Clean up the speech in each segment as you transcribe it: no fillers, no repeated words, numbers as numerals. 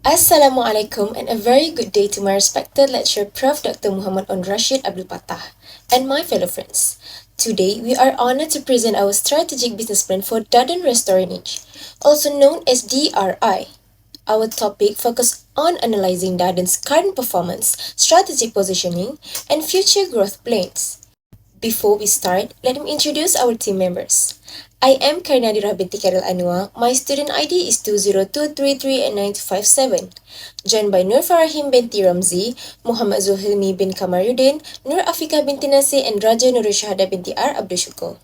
Assalamualaikum and a very good day to my respected lecturer Prof. Dr. Muhammad On Rashid Abdul Patah and my fellow friends. Today, we are honored to present our strategic business plan for Darden Restaurant, also known as DRI. Our topic focuses on analyzing Darden's current performance, strategic positioning, and future growth plans. Before we start, let me introduce our team members. I am Karnadira binti Karel Anwar. My student ID is 202338957. Joined by Nur Farahim binti Ramzi, Muhammad Zulhilmi bin Kamaruddin, Nur Afika binti Nasir, and Raja Nurul Shahada binti R. Abdul Shukur.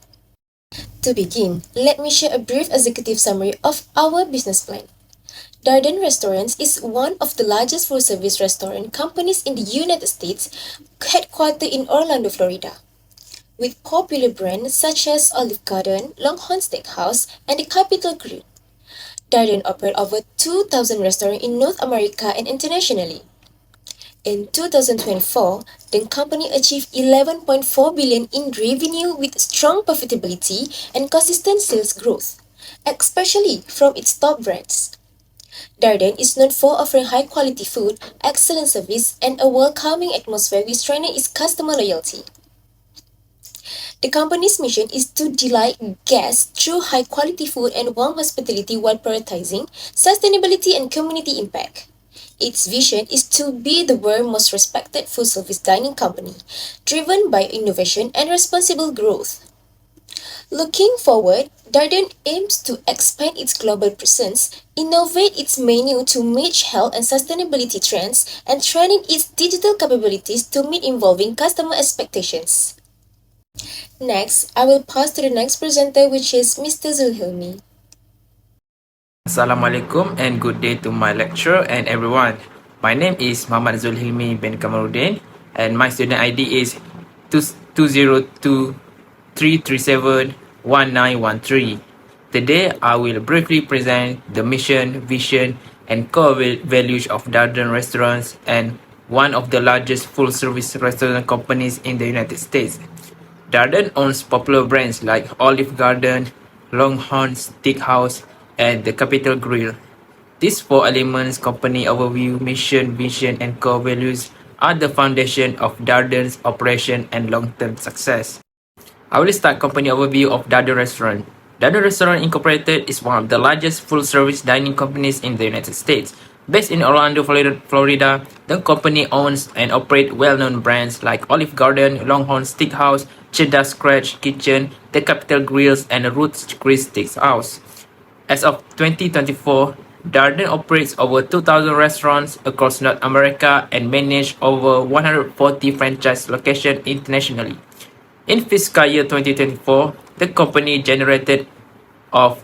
To begin, let me share a brief executive summary of our business plan. Darden Restaurants is one of the largest full-service restaurant companies in the United States, headquartered in Orlando, Florida. With popular brands such as Olive Garden, Longhorn Steakhouse, and the Capitol Grill. Darden operates over 2,000 restaurants in North America and internationally. In 2024, the company achieved 11.4 billion in revenue with strong profitability and consistent sales growth, especially from its top brands. Darden is known for offering high-quality food, excellent service, and a welcoming atmosphere which strengthens its customer loyalty. The company's mission is to delight guests through high-quality food and warm hospitality while prioritizing sustainability and community impact. Its vision is to be the world's most respected food-service dining company, driven by innovation and responsible growth. Looking forward, Darden aims to expand its global presence, innovate its menu to match health and sustainability trends, and strengthen its digital capabilities to meet evolving customer expectations. Next, I will pass to the next presenter, which is Mr. Zulhilmi. Assalamualaikum and good day to my lecturer and everyone. My name is Muhammad Zulhilmi bin Kamaruddin and my student ID is 20223371913. Today, I will briefly present the mission, vision, and core values of Darden Restaurants and one of the largest full-service restaurant companies in the United States. Darden owns popular brands like Olive Garden, Longhorn Steakhouse, and the Capitol Grill. These four elements, company overview, mission, vision, and core values, are the foundation of Darden's operation and long-term success. I will start company overview of Darden Restaurant. Darden Restaurant Incorporated is one of the largest full-service dining companies in the United States. Based in Orlando, Florida, the company owns and operates well-known brands like Olive Garden, Longhorn Steakhouse, Cheddar Scratch Kitchen, the Capitol Grills, and Roots Chris Steakhouse. As of 2024, Darden operates over 2,000 restaurants across North America and manages over 140 franchise locations internationally. In fiscal year 2024, the company generated of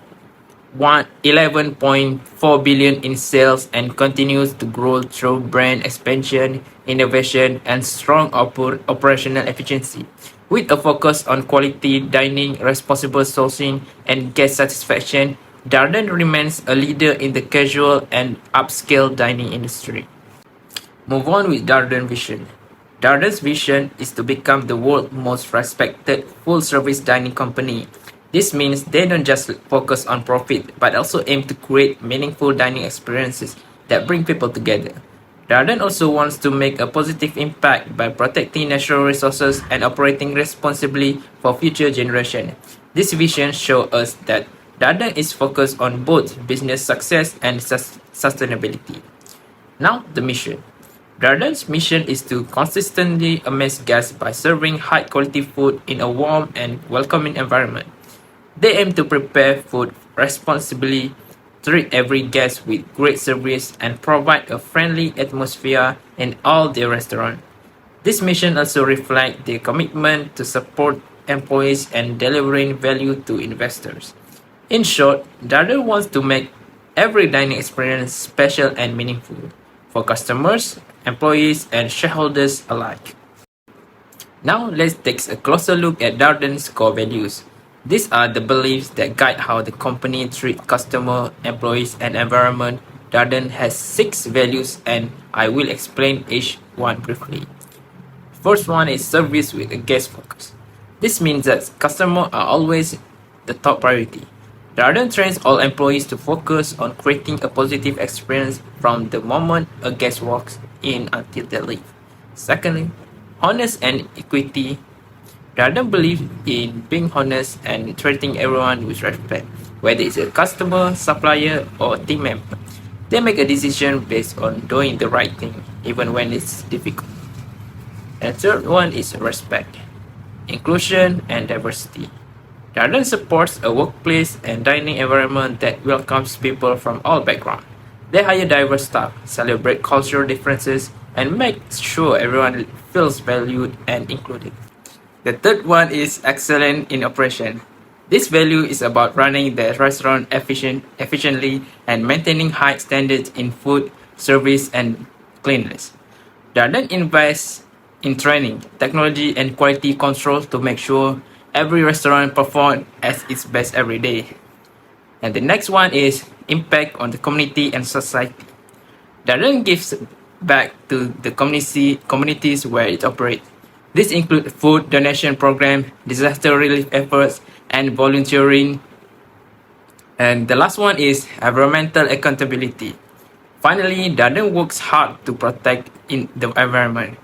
11.4 billion in sales and continues to grow through brand expansion, innovation, and strong operational efficiency. With a focus on quality dining, responsible sourcing, and guest satisfaction, Darden remains a leader in the casual and upscale dining industry. Move on with Darden vision. Darden's vision is to become the world's most respected full-service dining company. This means they don't just focus on profit, but also aim to create meaningful dining experiences that bring people together. Darden also wants to make a positive impact by protecting natural resources and operating responsibly for future generations. This vision shows us that Darden is focused on both business success and sustainability. Now, the mission. Darden's mission is to consistently amaze guests by serving high-quality food in a warm and welcoming environment. They aim to prepare food responsibly, treat every guest with great service, and provide a friendly atmosphere in all their restaurants. This mission also reflects their commitment to support employees and delivering value to investors. In short, Darden wants to make every dining experience special and meaningful for customers, employees, and shareholders alike. Now, let's take a closer look at Darden's core values. These are the beliefs that guide how the company treats customers, employees, and environment. Darden has 6 values and I will explain each one briefly. First one is service with a guest focus. This means that customers are always the top priority. Darden trains all employees to focus on creating a positive experience from the moment a guest walks in until they leave. Secondly, honest and equity. Darden believes in being honest and treating everyone with respect, whether it's a customer, supplier, or team member. They make a decision based on doing the right thing, even when it's difficult. And third one is respect, inclusion, and diversity. Darden supports a workplace and dining environment that welcomes people from all backgrounds. They hire diverse staff, celebrate cultural differences, and make sure everyone feels valued and included. The third one is excellent in operation. This value is about running the restaurant efficiently and maintaining high standards in food, service, and cleanliness. Darden invests in training, technology, and quality control to make sure every restaurant performs at its best every day. And the next one is impact on the community and society. Darden gives back to the communities where it operates. This includes food donation program, disaster relief efforts, and volunteering. And the last one is environmental accountability. Finally, Darden works hard to protect the environment.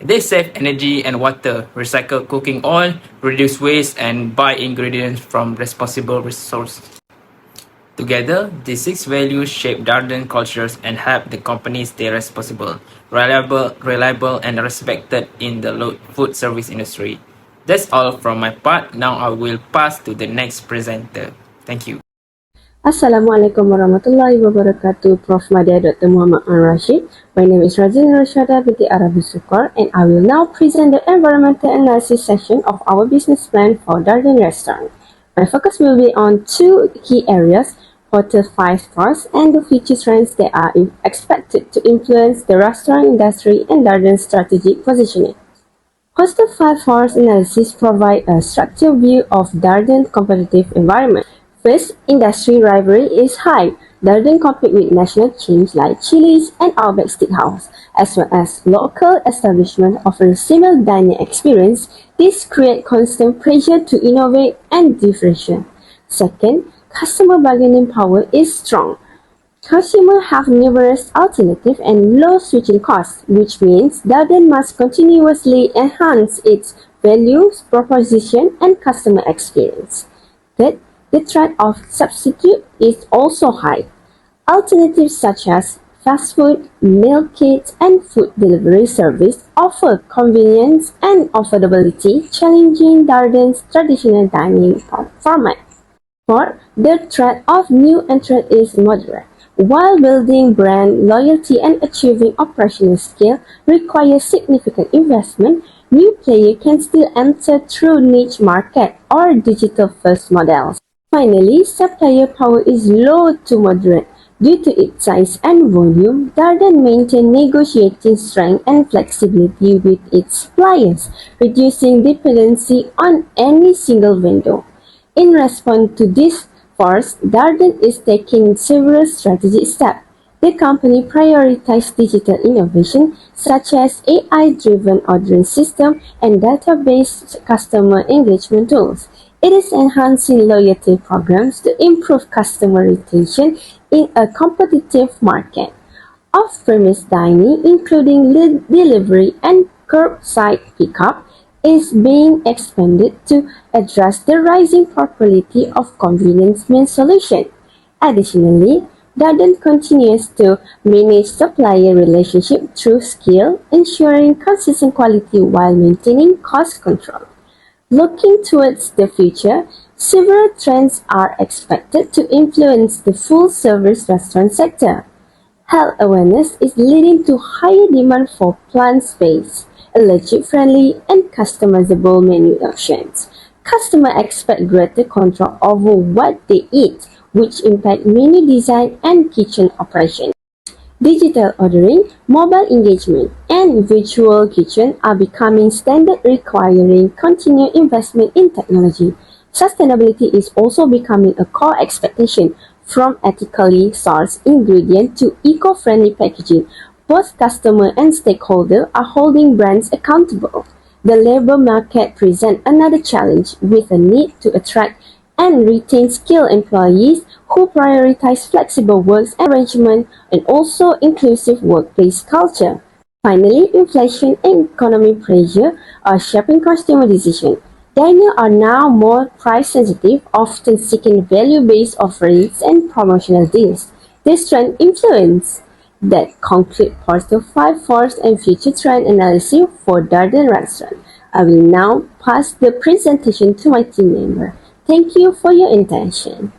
They save energy and water, recycle cooking oil, reduce waste, and buy ingredients from responsible resources. Together, these six values shape Darden cultures and help the company stay responsible, reliable, and respected in the food service industry. That's all from my part. Now I will pass to the next presenter. Thank you. Assalamualaikum warahmatullahi wabarakatuh. Prof. Madya Dr. Muhammad Rashid. My name is Razina Rashada binti Arabi Sukar, and I will now present the environmental analysis section of our business plan for Darden Restaurant. My focus will be on two key areas: Hotel 5 stars and the future trends that are expected to influence the restaurant industry and Darden's strategic positioning. Hostel 5 stars analysis provide a structured view of Darden's competitive environment. First, industry rivalry is high. Darden competes with national chains like Chili's and Outback Steakhouse, as well as local establishments offering similar dining experience. This creates constant pressure to innovate and differentiate. Second, customer bargaining power is strong. Consumers have numerous alternatives and low switching costs, which means Darden must continuously enhance its values, proposition, and customer experience. Third, the threat of substitute is also high. Alternatives such as fast food, meal kits, and food delivery service offer convenience and affordability, challenging Darden's traditional dining format. Fourth, the threat of new entrant is moderate. While building brand loyalty and achieving operational scale requires significant investment, new players can still enter through niche market or digital-first models. Finally, supplier power is low to moderate. Due to its size and volume, Darden maintains negotiating strength and flexibility with its suppliers, reducing dependency on any single vendor. In response to this force, Darden is taking several strategic steps. The company prioritizes digital innovation such as AI-driven ordering system and database customer engagement tools. It is enhancing loyalty programs to improve customer retention in a competitive market. Off-premise dining, including delivery and curbside pickup, is being expanded to address the rising popularity of convenience meal solutions. Additionally, Darden continues to manage supplier relationships through scale, ensuring consistent quality while maintaining cost control. Looking towards the future, several trends are expected to influence the full-service restaurant sector. Health awareness is leading to higher demand for plant-based, allergy-friendly, and customizable menu options. Customers expect greater control over what they eat, which impact menu design and kitchen operation. Digital ordering, mobile engagement, and virtual kitchen are becoming standard, requiring continued investment in technology. Sustainability is also becoming a core expectation, from ethically sourced ingredients to eco-friendly packaging. Both customer and stakeholders are holding brands accountable. The labor market presents another challenge, with a need to attract and retain skilled employees who prioritize flexible work arrangement and also inclusive workplace culture. Finally, inflation and economic pressure are shaping consumer decisions. Diners are now more price sensitive, often seeking value-based offerings and promotional deals. This trend influence that conclude part of 5 first and future trend analysis for Darden restaurant. I will now pass the presentation to my team member. Thank you for your attention.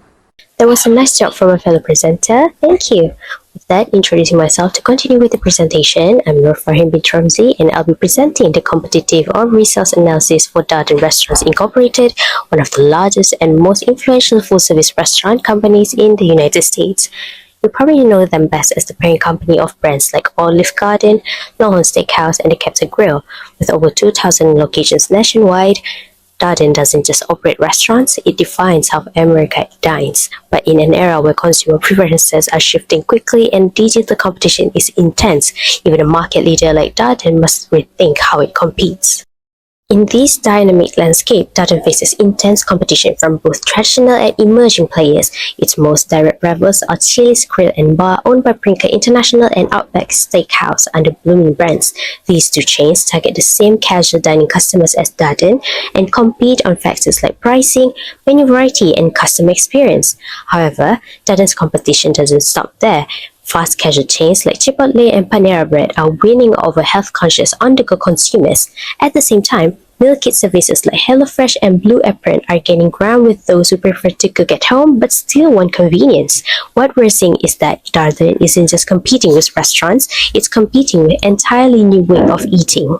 That was a nice job from a fellow presenter. Thank you. With that, introducing myself to continue with the presentation, I'm Nur Farhin bin Ramzi, and I'll be presenting the competitive or resource analysis for Darden Restaurants Incorporated, one of the largest and most influential full-service restaurant companies in the United States. You probably know them best as the parent company of brands like Olive Garden, Longhorn Steakhouse, and the Captain Grill. With over 2,000 locations nationwide, Darden doesn't just operate restaurants, it defines how America dines. But in an era where consumer preferences are shifting quickly and digital competition is intense, even a market leader like Darden must rethink how it competes. In this dynamic landscape, Darden faces intense competition from both traditional and emerging players. Its most direct rivals are Chili's Grill and Bar, owned by Brinker International and Outback Steakhouse under blooming brands. These two chains target the same casual dining customers as Darden and compete on factors like pricing, menu variety, and customer experience. However, Darden's competition doesn't stop there. Fast casual chains like Chipotle and Panera Bread are winning over health-conscious on-the-go consumers. At the same time, meal kit services like HelloFresh and Blue Apron are gaining ground with those who prefer to cook at home but still want convenience. What we're seeing is that Darden isn't just competing with restaurants, it's competing with an entirely new way of eating.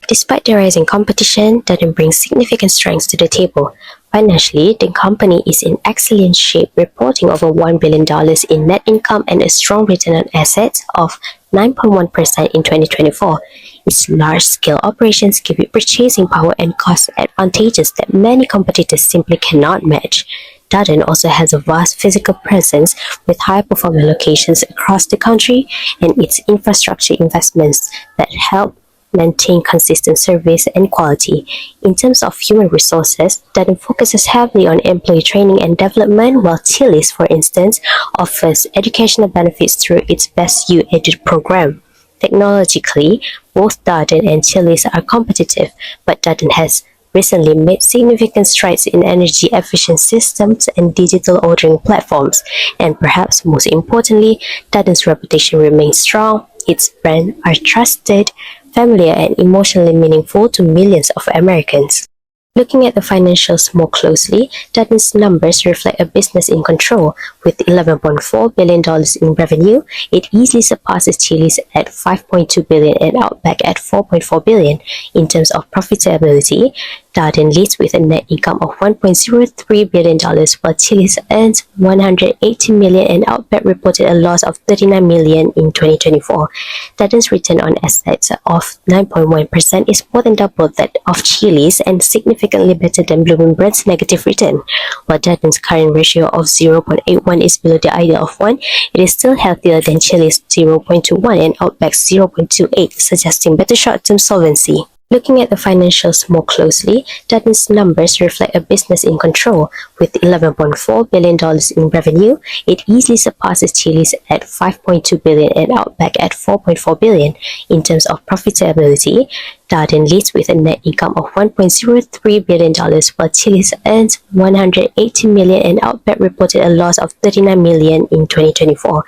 Despite the rising competition, Darden brings significant strengths to the table. Financially, the company is in excellent shape, reporting over $1 billion in net income and a strong return on assets of 9.1% in 2024. Its large-scale operations give it purchasing power and cost advantages that many competitors simply cannot match. Darden also has a vast physical presence with high-performing locations across the country and its infrastructure investments that help maintain consistent service and quality. In terms of human resources, Darden focuses heavily on employee training and development, while Chili's, for instance, offers educational benefits through its Best You Edu program. Technologically, both Darden and Chili's are competitive, but Darden has recently made significant strides in energy-efficient systems and digital ordering platforms. And perhaps most importantly, Darden's reputation remains strong. Its brands are trusted, familiar, and emotionally meaningful to millions of Americans. Looking at the financials more closely, Darden's numbers reflect a business in control. With $11.4 billion in revenue, it easily surpasses Chili's at $5.2 billion and Outback at $4.4 billion. In terms of profitability, Darden leads with a net income of $1.03 billion, while Chili's earns $180 million and Outback reported a loss of $39 million in 2024. Darden's return on assets of 9.1% is more than double that of Chili's and significantly better than Blooming Brands' negative return. While Darden's current ratio of 0.81 is below the ideal of 1, it is still healthier than Chili's 0.21 and Outback's 0.28, suggesting better short-term solvency. Looking at the financials more closely, Darden's numbers reflect a business in control. With $11.4 billion in revenue, it easily surpasses Chili's at $5.2 billion and Outback at $4.4 billion. In terms of profitability, Darden leads with a net income of $1.03 billion, while Chili's earns $180 million and Outback reported a loss of $39 million in 2024.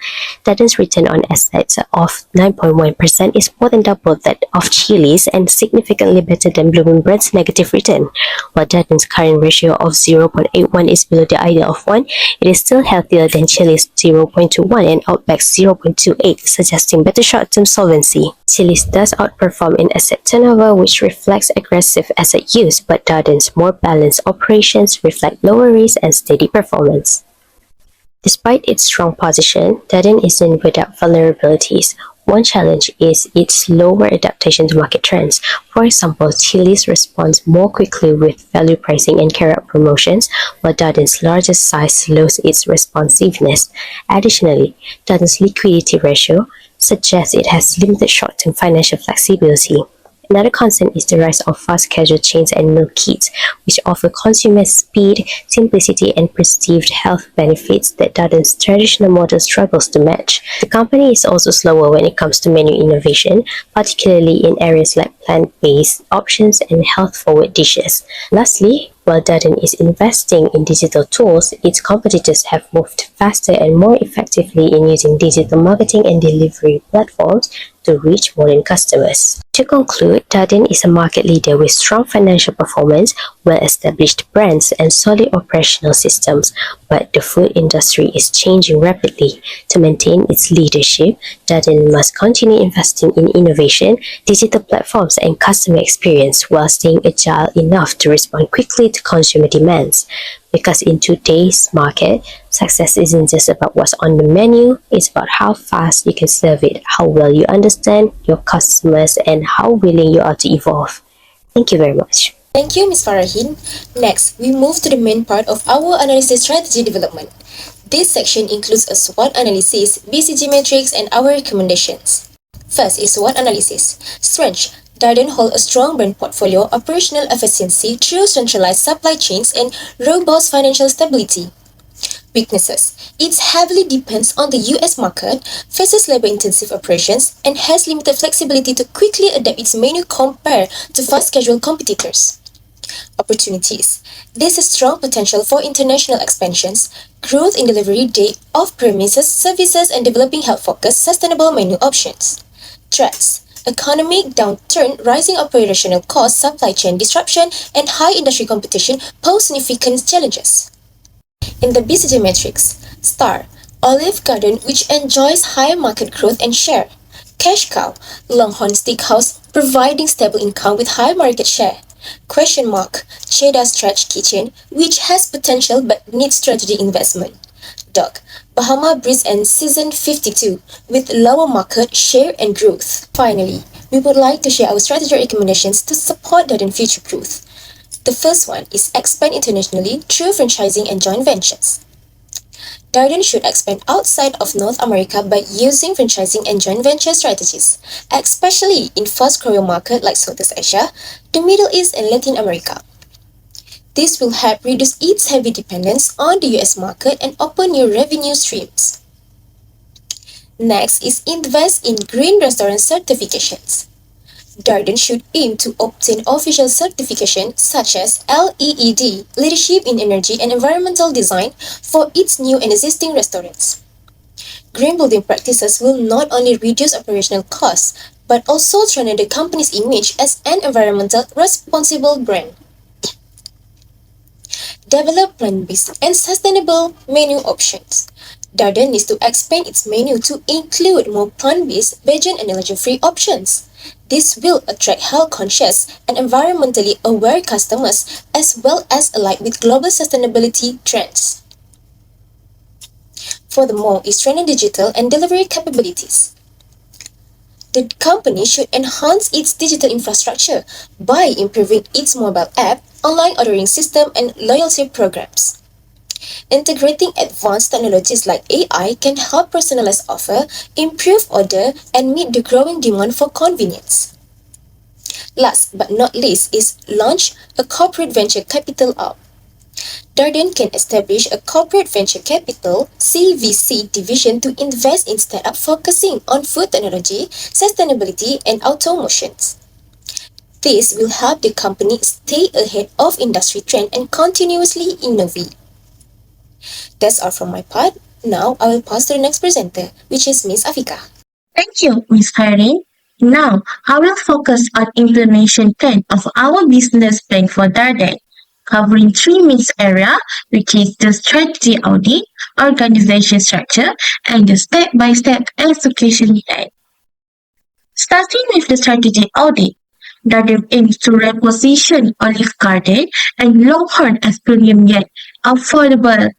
Darden's return on assets of 9.1% is more than double that of Chili's and significantly better than Blooming Brands' negative return. While Darden's current ratio of 0.81 is below the ideal of 1, it is still healthier than Chili's 0.21 and Outback's 0.28, suggesting better short-term solvency. Chili's does outperform in asset turnover, which reflects aggressive asset use, but Darden's more balanced operations reflect lower risk and steady performance. Despite its strong position, Darden isn't without vulnerabilities. One challenge is its slower adaptation to market trends. For example, Chili's responds more quickly with value pricing and carry-out promotions, while Darden's largest size slows its responsiveness. Additionally, Darden's liquidity ratio suggests it has limited short-term financial flexibility. Another concern is the rise of fast casual chains and meal kits, which offer consumers speed, simplicity, and perceived health benefits that Darden's traditional model struggles to match. The company is also slower when it comes to menu innovation, particularly in areas like plant-based options and health-forward dishes. Lastly, while Darden is investing in digital tools, its competitors have moved faster and more effectively in using digital marketing and delivery platforms to reach modern customers. To conclude, Darden is a market leader with strong financial performance, well-established brands, and solid operational systems, but the food industry is changing rapidly. To maintain its leadership, Darden must continue investing in innovation, digital platforms, and customer experience while staying agile enough to respond quickly to consumer demands. Because in today's market, success isn't just about what's on the menu, it's about how fast you can serve it, how well you understand your customers, and how willing you are to evolve. Thank you very much. Thank you, Ms. Farahin. Next, we move to the main part of our analysis strategy development. This section includes a SWOT analysis, BCG metrics, and our recommendations. First is SWOT analysis. Strength. Darden hold a strong brand portfolio, operational efficiency through centralized supply chains, and robust financial stability. Weaknesses. It heavily depends on the US market, faces labor-intensive operations, and has limited flexibility to quickly adapt its menu compared to fast casual competitors. Opportunities. There's a strong potential for international expansions, growth in delivery day off-premises services, and developing health-focused sustainable menu options. Threats. Economic downturn, rising operational costs, supply chain disruption, and high industry competition pose significant challenges. In the BCG metrics, star, Olive Garden, which enjoys high market growth and share. Cash cow, Longhorn Steakhouse, providing stable income with high market share. Question mark, Cheddar Stretch Kitchen, which has potential but needs strategy investment. Dog, Bahama Breeze and Season 52, with lower market share and growth. Finally, we would like to share our strategy recommendations to support Darden future growth. The first one is expand internationally through franchising and joint ventures. Darden should expand outside of North America by using franchising and joint venture strategies, especially in fast-growing markets like Southeast Asia, the Middle East, and Latin America. This will help reduce its heavy dependence on the US market and open new revenue streams. Next is invest in green restaurant certifications. Darden should aim to obtain official certification such as LEED, Leadership in Energy and Environmental Design, for its new and existing restaurants. Green building practices will not only reduce operational costs, but also strengthen the company's image as an environmental responsible brand. Develop plant-based and sustainable menu options. Darden needs to expand its menu to include more plant-based, vegan, and allergen-free options. This will attract health-conscious and environmentally aware customers as well as align with global sustainability trends. Furthermore, it strengthens digital and delivery capabilities. The company should enhance its digital infrastructure by improving its mobile app, online ordering system, and loyalty programs. Integrating advanced technologies like AI can help personalize offer, improve order, and meet the growing demand for convenience. Last but not least is launch a corporate venture capital arm. Darden can establish a corporate venture capital (CVC) division to invest in startups focusing on food technology, sustainability, and automotions. This will help the company stay ahead of industry trend and continuously innovate. That's all from my part. Now I will pass to the next presenter, which is Miss Afika. Thank you, Ms. Perry. Now, I will focus on implementation 10 of our business plan for Darden, covering three main areas, which is the strategy audit, organization structure, and the step-by-step execution plan. Starting with the strategy audit, Darden aims to reposition Olive Garden and Longhorn as premium yet affordable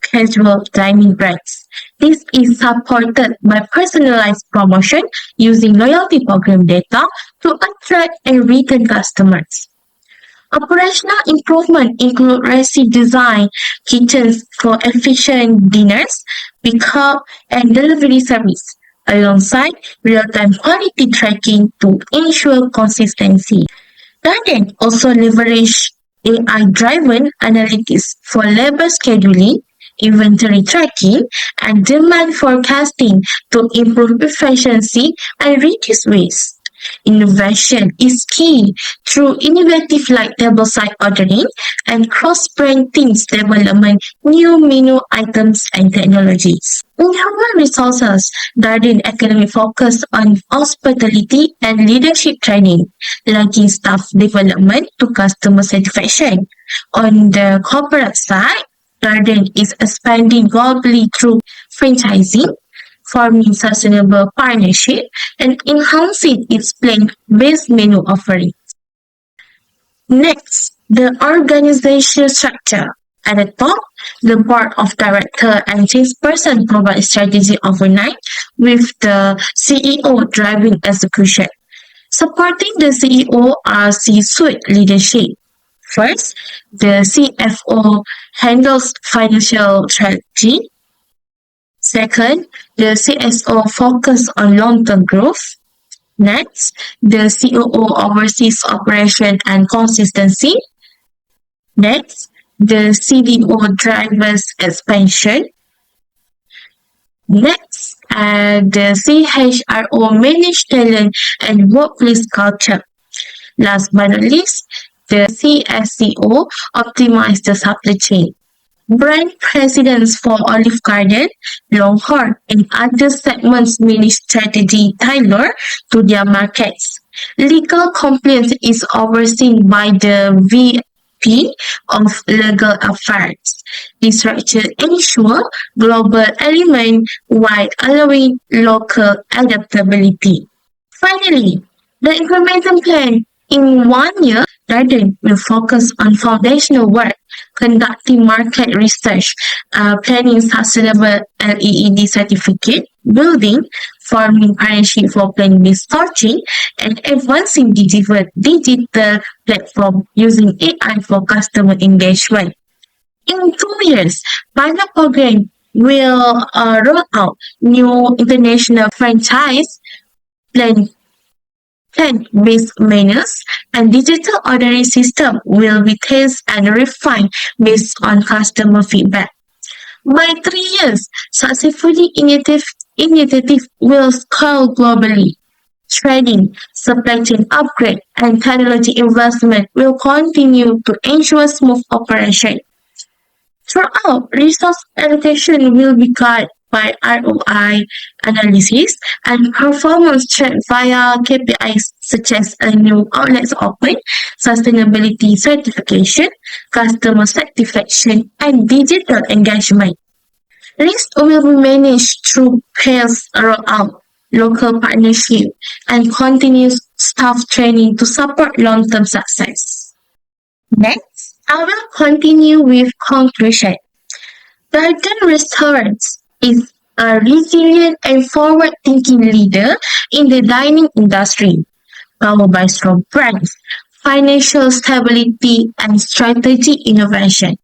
casual dining brands. This is supported by personalized promotion using loyalty program data to attract and retain customers. Operational improvement include recipe design, kitchens for efficient dinners, pickup, and delivery service, alongside real-time quality tracking to ensure consistency. Darden also leveraged AI-driven analytics for labor scheduling, inventory tracking, and demand forecasting to improve efficiency and reduce waste. Innovation is key through innovative like table-side ordering and cross-brand teams development new menu items and technologies. In human resources, Darden Academy focused on hospitality and leadership training, linking staff development to customer satisfaction. On the corporate side, Darden is expanding globally through franchising, forming sustainable partnership, and enhancing its plant-based menu offering. Next, the organizational structure. At the top, the board of director and chairperson provide strategy overnight with the CEO driving execution. Supporting the CEO are C-suite leadership. First, the CFO handles financial strategy. Second, the CSO focus on long-term growth. Next, the COO oversees operation and consistency. Next, the CDO drives expansion. Next, the CHRO manage talent and workplace culture. Last but not least, the CSCO optimize the supply chain. Brand presidents for Olive Garden, Longhorn, and other segments manage strategy tailored to their markets. Legal compliance is overseen by the VP of Legal Affairs. This structure ensures global alignment while allowing local adaptability. Finally, the implementation plan in 1 year, Darden will focus on foundational work, conducting market research, planning sustainable LEED certificate, building, forming partnership for plant-based sourcing, and advancing digital platform using AI for customer engagement. In 2 years, pilot program will roll out new international franchise plant-based menus, and digital ordering system will be tested and refined based on customer feedback. By 3 years, successfully initiative will scale globally. Trading, supply chain upgrade, and technology investment will continue to ensure smooth operation. Throughout, resource allocation will be guided by ROI analysis and performance check via KPIs such as a new outlets open, sustainability certification, customer satisfaction, and digital engagement. Risk will be managed through pairs rollout, local partnership, and continuous staff training to support long-term success. Next, I will continue with conclusion. Darden Restaurants is a resilient and forward-thinking leader in the dining industry, powered by strong brands, financial stability, and strategy innovation.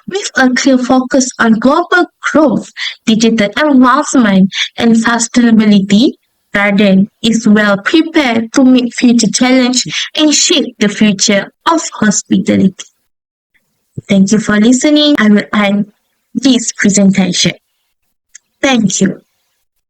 With a clear focus on global growth, digital advancement, and sustainability, Darden is well prepared to meet future challenges and shape the future of hospitality. Thank you for listening. I will end this presentation. Thank you.